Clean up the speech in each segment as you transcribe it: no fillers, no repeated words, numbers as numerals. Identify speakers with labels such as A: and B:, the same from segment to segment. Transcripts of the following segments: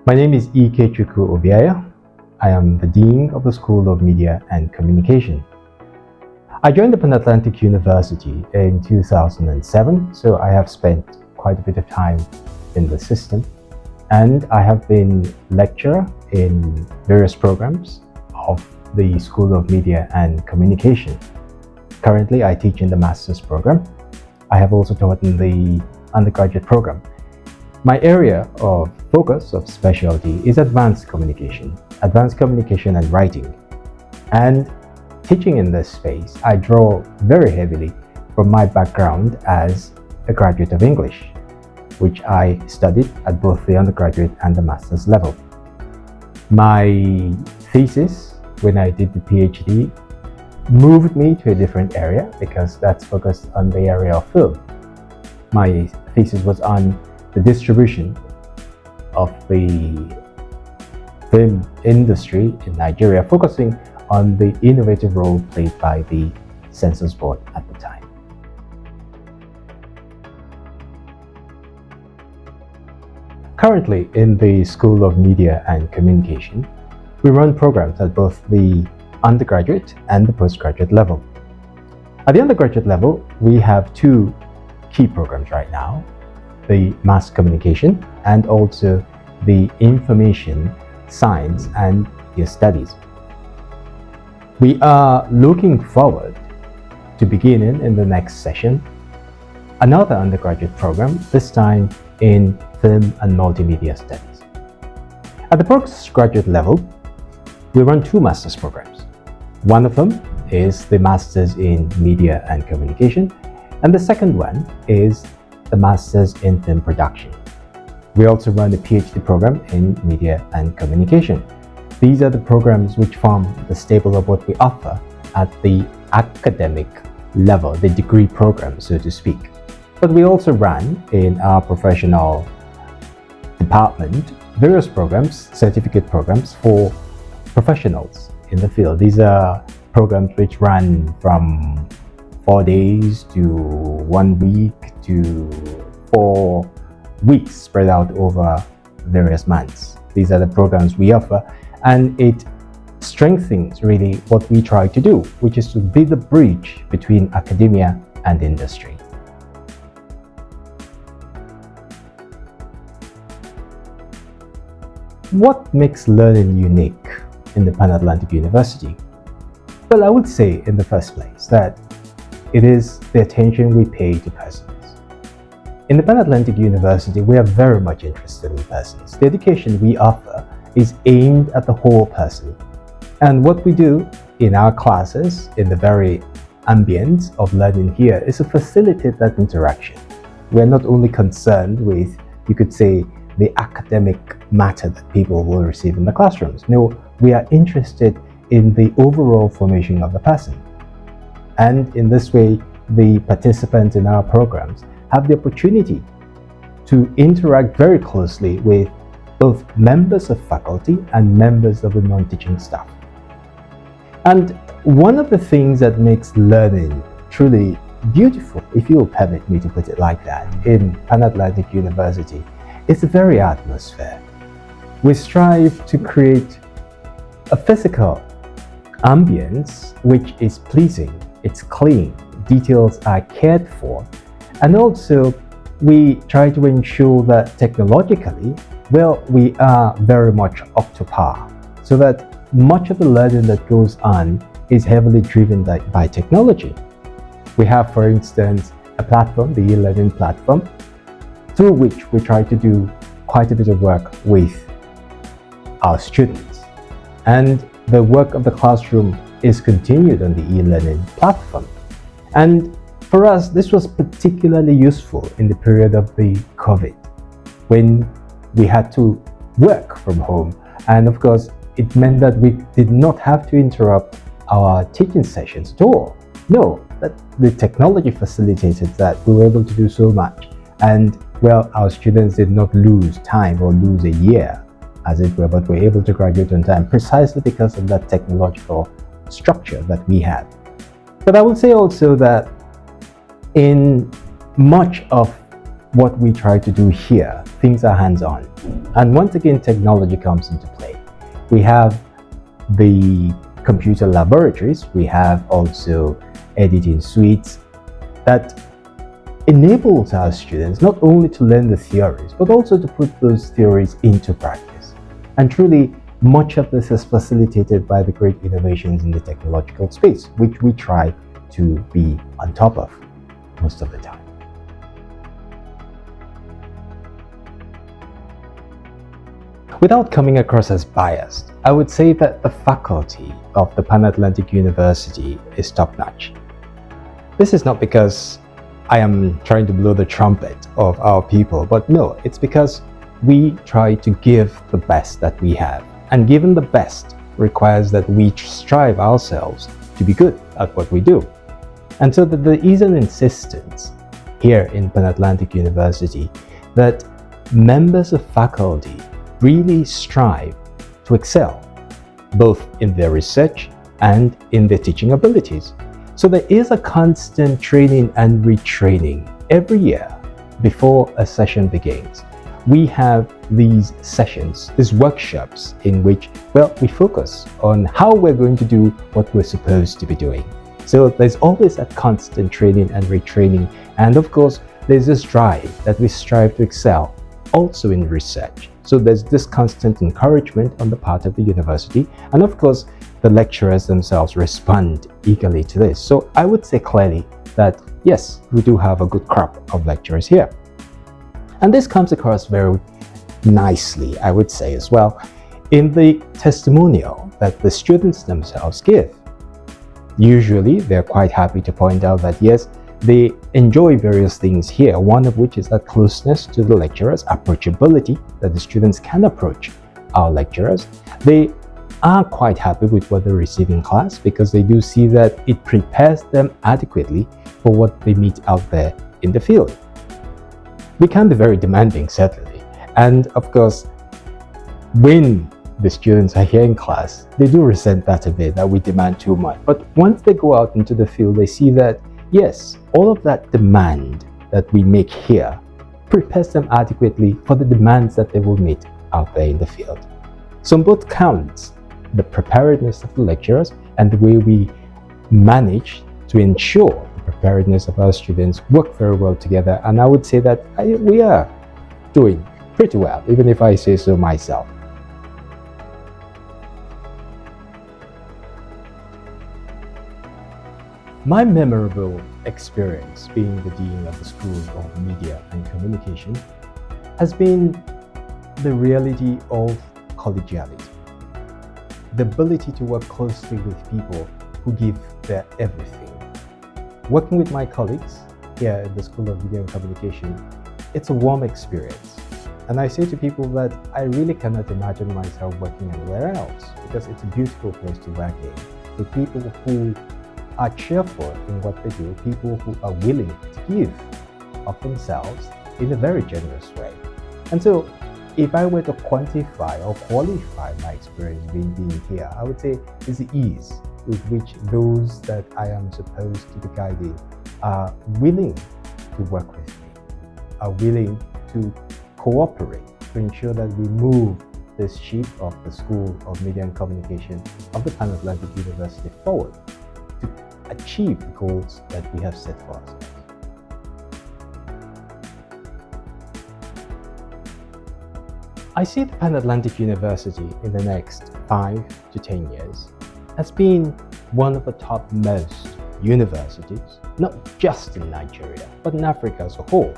A: My name is Ikechukwu Obiaya. I am the Dean of the School of Media and Communication. I joined the Pan-Atlantic University in 2007, so I have spent quite a bit of time in the system, and I have been lecturer in various programs of the School of Media and Communication. Currently, I teach in the master's program. I have also taught in the undergraduate program. My area of focus of specialty is advanced communication and writing. And teaching in this space, I draw very heavily from my background as a graduate of English, which I studied at both the undergraduate and the master's level. My thesis, when I did the PhD, moved me to a different area because that's focused on the area of film. My thesis was on the distribution of the film industry in Nigeria, focusing on the innovative role played by the Census Board at the time. Currently, in the School of Media and Communication, we run programs at both the undergraduate and the postgraduate level. At the undergraduate level, we have two key programs right now: the mass communication and also the information science and media studies. We are looking forward to beginning in the next session another undergraduate program, this time in film and multimedia studies. At the postgraduate level, we run two master's programs. One of them is the Masters in Media and Communication, and the second one is the Masters in Film Production. We also run a PhD program in Media and Communication. These are the programs which form the staple of what we offer at the academic level, the degree program, so to speak. But we also run in our professional department various programs, certificate programs for professionals in the field. These are programs which run from 4 days to 1 week to 4 weeks, spread out over various months. These are the programs we offer, and it strengthens really what we try to do, which is to be the bridge between academia and industry. What makes learning unique in the Pan-Atlantic University? Well, I would say in the first place that it is the attention we pay to persons. In the Pan-Atlantic University, we are very much interested in persons. The education we offer is aimed at the whole person. And what we do in our classes, in the very ambience of learning here, is to facilitate that interaction. We're not only concerned with, you could say, the academic matter that people will receive in the classrooms. No, we are interested in the overall formation of the person. And in this way, the participants in our programs have the opportunity to interact very closely with both members of faculty and members of the non-teaching staff. And one of the things that makes learning truly beautiful, if you will permit me to put it like that, in Pan-Atlantic University is the very atmosphere. We strive to create a physical ambience which is pleasing, it's clean, details are cared for, and also we try to ensure that technologically, well, we are very much up to par, so that much of the learning that goes on is heavily driven by technology. We have, for instance, a platform, the e-learning platform, through which we try to do quite a bit of work with our students. And the work of the classroom is continued on the e-learning platform. And for us, this was particularly useful in the period of the COVID, when we had to work from home. And of course, it meant that we did not have to interrupt our teaching sessions at all. No, that the technology facilitated that we were able to do so much. And well, our students did not lose time or lose a year, as it were, but were able to graduate on time precisely because of that technological structure that we had. But I would say also that in much of what we try to do here, things are hands-on. And once again, technology comes into play. We have the computer laboratories, we have also editing suites that enables our students not only to learn the theories, but also to put those theories into practice. And truly, much of this is facilitated by the great innovations in the technological space, which we try to be on top of most of the time. Without coming across as biased, I would say that the faculty of the Pan-Atlantic University is top-notch. This is not because I am trying to blow the trumpet of our people, but no, it's because we try to give the best that we have. And given the best requires that we strive ourselves to be good at what we do. And so that there is an insistence here in Pan-Atlantic University that members of faculty really strive to excel, both in their research and in their teaching abilities. So there is a constant training and retraining every year before a session begins. We have these sessions, these workshops in which, well, we focus on how we're going to do what we're supposed to be doing. So there's always a constant training and retraining. And of course, there's this drive that we strive to excel also in research. So there's this constant encouragement on the part of the university. And of course, the lecturers themselves respond eagerly to this. So I would say clearly that, yes, we do have a good crop of lecturers here. And this comes across very nicely, I would say as well, in the testimonial that the students themselves give. Usually, they're quite happy to point out that, yes, they enjoy various things here, one of which is that closeness to the lecturers, approachability, that the students can approach our lecturers. They are quite happy with what they receive in class because they do see that it prepares them adequately for what they meet out there in the field. We can be very demanding, certainly. And of course, when the students are here in class, they do resent that a bit, that we demand too much. But once they go out into the field, they see that, yes, all of that demand that we make here prepares them adequately for the demands that they will meet out there in the field. So on both counts, the preparedness of the lecturers and the way we manage to ensure the preparedness of our students work very well together. And I would say that we are doing pretty well, even if I say so myself. My memorable experience being the Dean of the School of Media and Communication has been the reality of collegiality. The ability to work closely with people who give their everything. Working with my colleagues here at the School of Media and Communication, it's a warm experience. And I say to people that I really cannot imagine myself working anywhere else because it's a beautiful place to work in, with people who are cheerful in what they do, people who are willing to give of themselves in a very generous way. And so, if I were to quantify or qualify my experience being here, I would say it's the ease with which those that I am supposed to be guiding are willing to work with me, are willing to cooperate to ensure that we move this ship of the School of Media and Communication of the Pan-Atlantic University forward to achieve the goals that we have set for ourselves. I see the Pan-Atlantic University in the next 5 to 10 years as being one of the topmost universities, not just in Nigeria, but in Africa as a whole.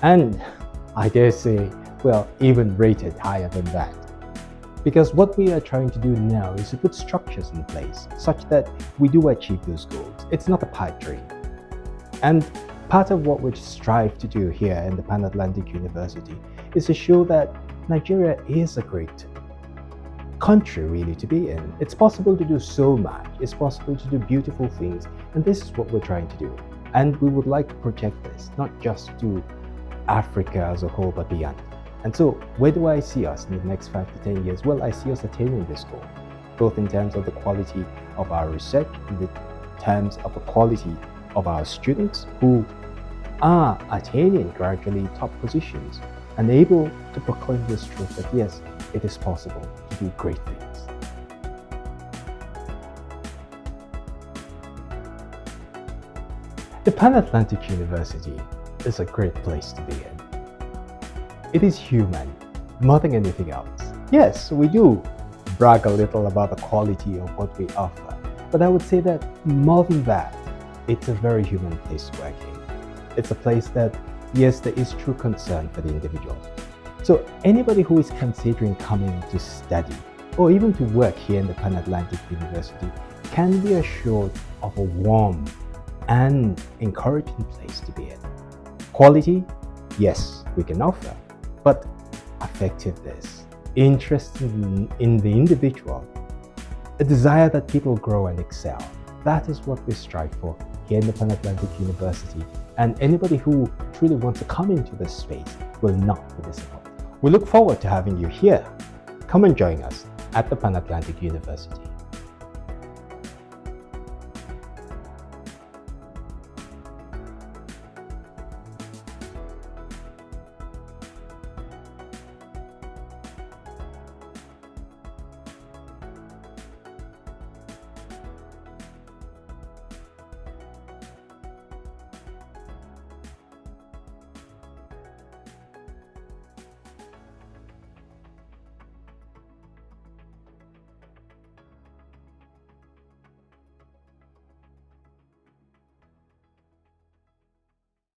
A: And I dare say, well, even rated higher than that. Because what we are trying to do now is to put structures in place such that we do achieve those goals. It's not a pipe dream. And part of what we strive to do here in the Pan-Atlantic University is to show that Nigeria is a great country really to be in. It's possible to do so much. It's possible to do beautiful things. And this is what we're trying to do. And we would like to project this, not just to Africa as a whole, but beyond. And so, where do I see us in the next 5 to 10 years? Well, I see us attaining this goal, both in terms of the quality of our research, in the terms of the quality of our students who are attaining gradually top positions and able to proclaim this truth that yes, it is possible to do great things. The Pan-Atlantic University is a great place to be in. It is human, more than anything else. Yes, we do brag a little about the quality of what we offer, but I would say that more than that, it's a very human place to work in. It's a place that, yes, there is true concern for the individual. So anybody who is considering coming to study or even to work here in the Pan-Atlantic University can be assured of a warm and encouraging place to be in. Quality, yes, we can offer, but effectiveness, interest in the individual, a desire that people grow and excel, that is what we strive for here in the Pan-Atlantic University. And anybody who truly wants to come into this space will not be disappointed. We look forward to having you here. Come and join us at the Pan-Atlantic University.